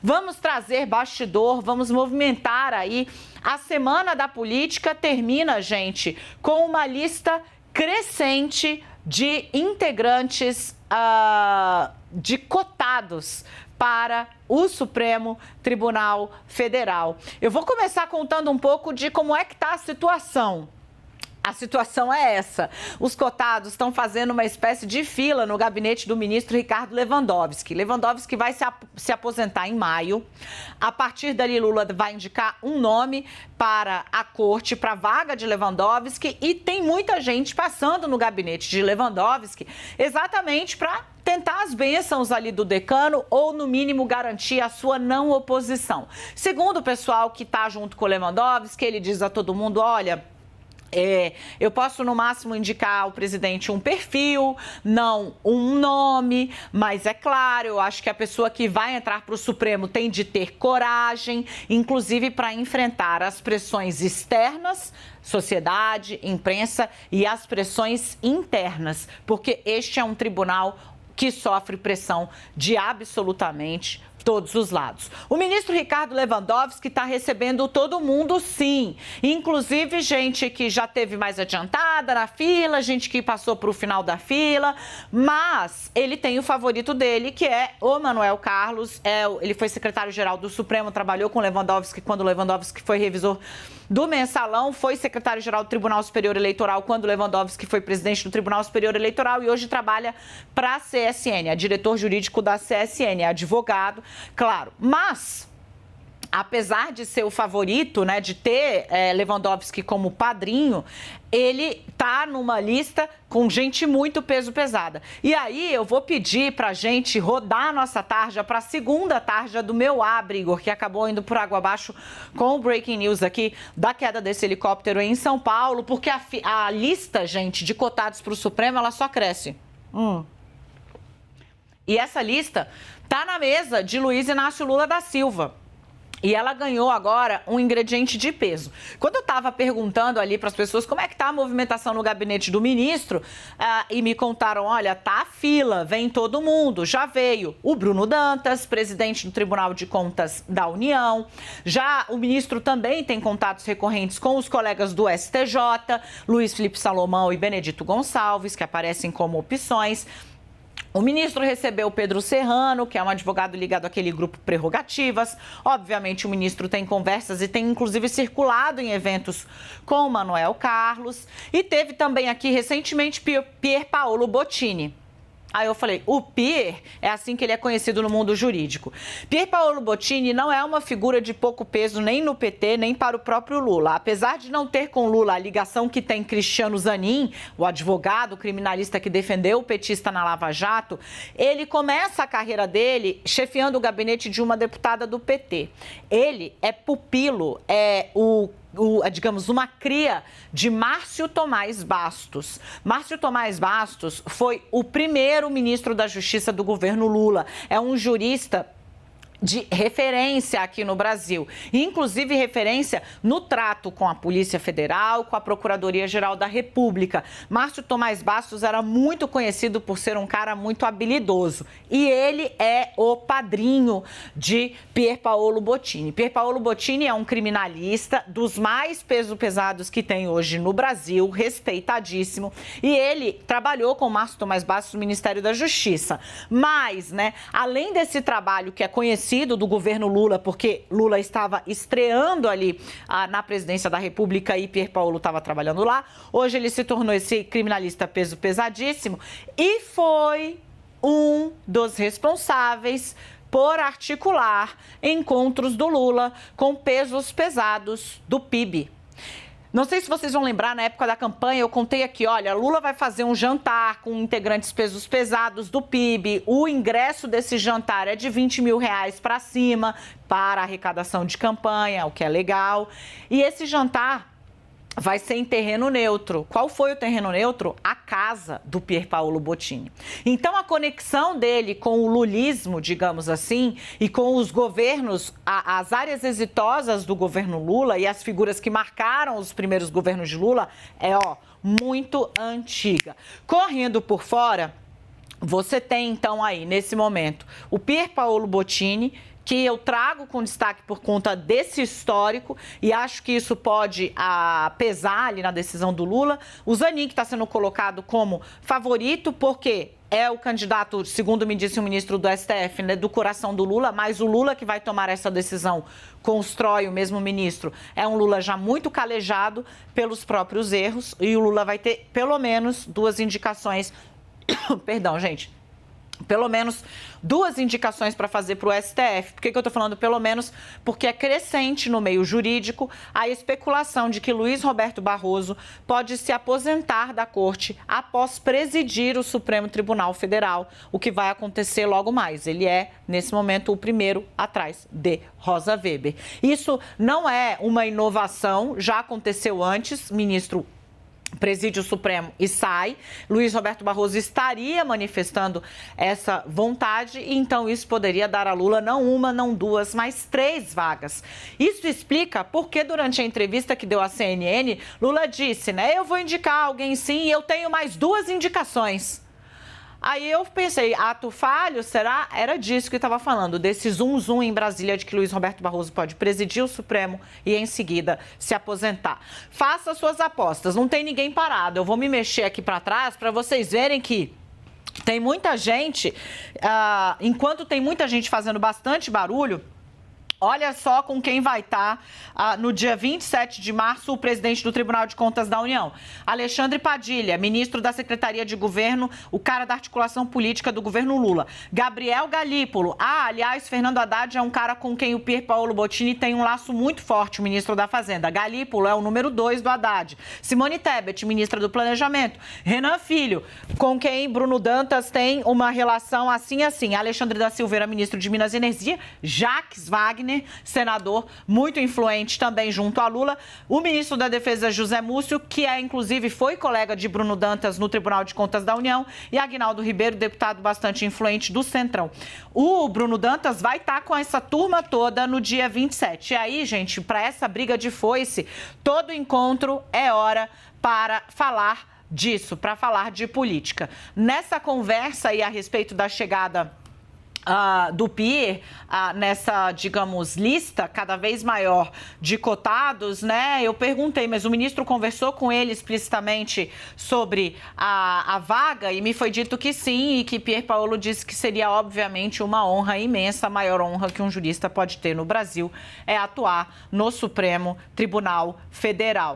Vamos trazer bastidor, vamos movimentar aí. A Semana da Política termina, gente, com uma lista crescente de integrantes de cotados para o Supremo Tribunal Federal. Eu vou começar contando um pouco de como é que está a situação. A situação é essa. Os cotados estão fazendo uma espécie de fila no gabinete do ministro Ricardo Lewandowski. Lewandowski vai se aposentar em maio. A partir dali, Lula vai indicar um nome para a corte, para a vaga de Lewandowski. E tem muita gente passando no gabinete de Lewandowski exatamente para tentar as bênçãos ali do decano ou, no mínimo, garantir a sua não oposição. Segundo o pessoal que está junto com o Lewandowski, ele diz a todo mundo, olha... eu posso, no máximo, indicar ao presidente um perfil, não um nome, mas é claro, eu acho que a pessoa que vai entrar para o Supremo tem de ter coragem, inclusive para enfrentar as pressões externas, sociedade, imprensa, e as pressões internas, porque este é um tribunal que sofre pressão de absolutamente todos os lados. O ministro Ricardo Lewandowski está recebendo todo mundo, sim. Inclusive gente que já teve mais adiantada na fila, gente que passou para o final da fila, mas ele tem o favorito dele, que é o Manuel Carlos. Ele foi secretário-geral do Supremo, trabalhou com Lewandowski quando Lewandowski foi revisor do Mensalão, foi secretário-geral do Tribunal Superior Eleitoral quando Lewandowski foi presidente do Tribunal Superior Eleitoral e hoje trabalha para a CSN, é diretor jurídico da CSN, é advogado, claro, mas... apesar de ser o favorito, né, de ter Lewandowski como padrinho, ele tá numa lista com gente muito peso pesada. E aí eu vou pedir pra gente rodar a nossa tarja para a segunda tarja do meu Abre, Igor, que acabou indo por água abaixo com o breaking news aqui da queda desse helicóptero em São Paulo, porque a lista, gente, de cotados para o Supremo, ela só cresce. E essa lista tá na mesa de Luiz Inácio Lula da Silva. E ela ganhou agora um ingrediente de peso. Quando eu estava perguntando ali para as pessoas como é que está a movimentação no gabinete do ministro, e me contaram, olha, tá a fila, vem todo mundo. Já veio o Bruno Dantas, presidente do Tribunal de Contas da União. Já o ministro também tem contatos recorrentes com os colegas do STJ, Luiz Felipe Salomão e Benedito Gonçalves, que aparecem como opções. O ministro recebeu Pedro Serrano, que é um advogado ligado àquele grupo Prerrogativas. Obviamente, o ministro tem conversas e tem, inclusive, circulado em eventos com o Manuel Carlos. E teve também aqui, recentemente, Pier Paolo Bottini. Aí eu falei, o Pier é assim que ele é conhecido no mundo jurídico. Pier Paolo Bottini não é uma figura de pouco peso nem no PT, nem para o próprio Lula. Apesar de não ter com Lula a ligação que tem Cristiano Zanin, o advogado, o criminalista que defendeu o petista na Lava Jato, ele começa a carreira dele chefiando o gabinete de uma deputada do PT. Ele é pupilo, digamos, uma cria de Márcio Tomás Bastos. Márcio Tomás Bastos foi o primeiro ministro da Justiça do governo Lula. É um jurista de referência aqui no Brasil, inclusive referência no trato com a Polícia Federal, com a Procuradoria-Geral da República. Márcio Tomás Bastos era muito conhecido por ser um cara muito habilidoso e ele é o padrinho de Pier Paolo Bottini. Pier Paolo Bottini é um criminalista dos mais pesados que tem hoje no Brasil, respeitadíssimo, e ele trabalhou com Márcio Tomás Bastos no Ministério da Justiça. Mas, né, além desse trabalho que é conhecido do governo Lula, porque Lula estava estreando ali na presidência da República e Pier Paolo estava trabalhando lá. Hoje ele se tornou esse criminalista pesadíssimo e foi um dos responsáveis por articular encontros do Lula com pesos pesados do PIB. Não sei se vocês vão lembrar, na época da campanha, eu contei aqui, olha, Lula vai fazer um jantar com integrantes pesos pesados do PIB. O ingresso desse jantar é de R$20 mil para cima, para arrecadação de campanha, o que é legal. E esse jantar vai ser em terreno neutro. Qual foi o terreno neutro? A casa do Pier Paolo Bottini. Então, a conexão dele com o lulismo, digamos assim, e com os governos, as áreas exitosas do governo Lula e as figuras que marcaram os primeiros governos de Lula é, muito antiga. Correndo por fora, você tem, então, aí, nesse momento, o Pier Paolo Bottini, que eu trago com destaque por conta desse histórico e acho que isso pode pesar ali na decisão do Lula. O Zanin, que está sendo colocado como favorito, porque é o candidato, segundo me disse o ministro do STF, né, do coração do Lula, mas o Lula que vai tomar essa decisão, constrói o mesmo ministro, é um Lula já muito calejado pelos próprios erros e o Lula vai ter pelo menos 2 indicações, perdão, gente, pelo menos 2 indicações para fazer para o STF. Por que eu estou falando pelo menos? Porque é crescente no meio jurídico a especulação de que Luiz Roberto Barroso pode se aposentar da corte após presidir o Supremo Tribunal Federal, o que vai acontecer logo mais. Ele é, nesse momento, o primeiro atrás de Rosa Weber. Isso não é uma inovação, já aconteceu antes, ministro preside o Supremo e sai. Luiz Roberto Barroso estaria manifestando essa vontade e então isso poderia dar a Lula não 1, não 2, mas 3 vagas. Isso explica porque durante a entrevista que deu à CNN, Lula disse, né, eu vou indicar alguém sim e eu tenho mais 2 indicações. Aí eu pensei, ato falho, será? Era disso que estava falando, desse zum em Brasília de que Luiz Roberto Barroso pode presidir o Supremo e em seguida se aposentar. Faça suas apostas, não tem ninguém parado. Eu vou me mexer aqui para trás para vocês verem que tem muita gente, enquanto tem muita gente fazendo bastante barulho, olha só com quem vai estar no dia 27 de março o presidente do Tribunal de Contas da União. Alexandre Padilha, ministro da Secretaria de Governo, o cara da articulação política do governo Lula. Gabriel Galípolo. Aliás, Fernando Haddad é um cara com quem o Pier Paolo Bottini tem um laço muito forte, o ministro da Fazenda. Galípolo é o número 2 do Haddad. Simone Tebet, ministra do Planejamento. Renan Filho, com quem Bruno Dantas tem uma relação assim. Alexandre da Silveira, ministro de Minas e Energia. Jacques Wagner, senador muito influente também junto a Lula. O ministro da Defesa, José Múcio, que inclusive foi colega de Bruno Dantas no Tribunal de Contas da União. E Aguinaldo Ribeiro, deputado bastante influente do Centrão. O Bruno Dantas vai estar com essa turma toda no dia 27. E aí, gente, para essa briga de foice, todo encontro é hora para falar disso, para falar de política. Nessa conversa aí a respeito da chegada do Pier, nessa, digamos, lista cada vez maior de cotados, né? Eu perguntei, mas o ministro conversou com ele explicitamente sobre a vaga e me foi dito que sim, e que Pier Paolo disse que seria, obviamente, uma honra imensa, a maior honra que um jurista pode ter no Brasil é atuar no Supremo Tribunal Federal.